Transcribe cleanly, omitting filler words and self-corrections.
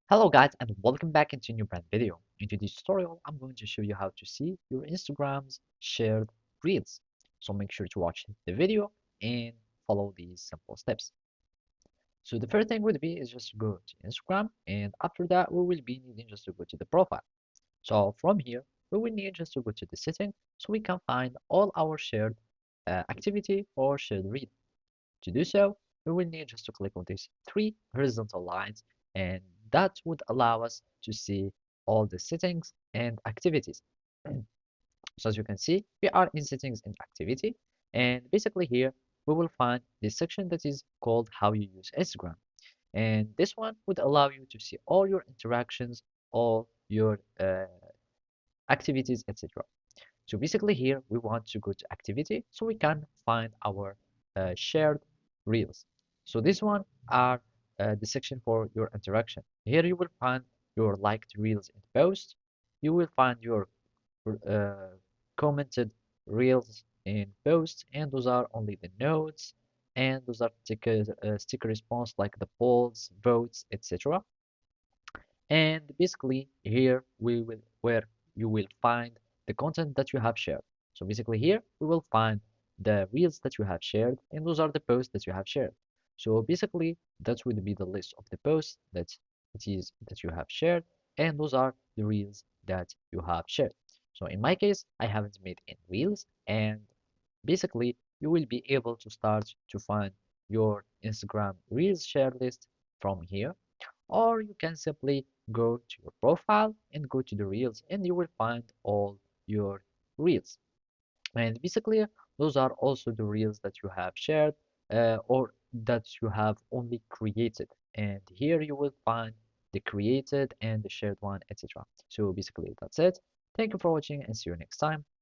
Hello guys and welcome back into a new brand video. In today's tutorial, I'm going to show you how to see your Instagram's shared reels. So make sure to watch the video and follow these simple steps. So the first thing would be is just to go to Instagram, and after that we will be needing just to go to the profile. So from here, we will need just to go to the setting so we can find all our shared activity or shared reel. To do so, we will need just to click on these three horizontal lines, and that would allow us to see all the settings and activities. So as you can see, we are in settings and activity, and basically here we will find this section that is called how you use Instagram. And this one would allow you to see all your interactions, all your activities, etc. So basically here we want to go to activity so we can find our shared reels. So this one are the section for your interaction. Here you will find your liked reels and posts. You will find your uh, commented reels and posts, and those are only the notes, and those are sticker response like the polls, votes, etc. And basically here we will where you will find the content that you have shared. So basically here we will find the reels that you have shared, and those are the posts that you have shared. So basically that would be the list of the posts that you have shared, and those are the reels that you have shared. So in my case, I haven't made any reels, and basically you will be able to start to find your Instagram reels share list from here, or you can simply go to your profile and go to the reels, and you will find all your reels. And basically those are also the reels that you have shared or that you have only created, and here you will find the created and the shared one, etc. So basically that's it. Thank you for watching and see you next time.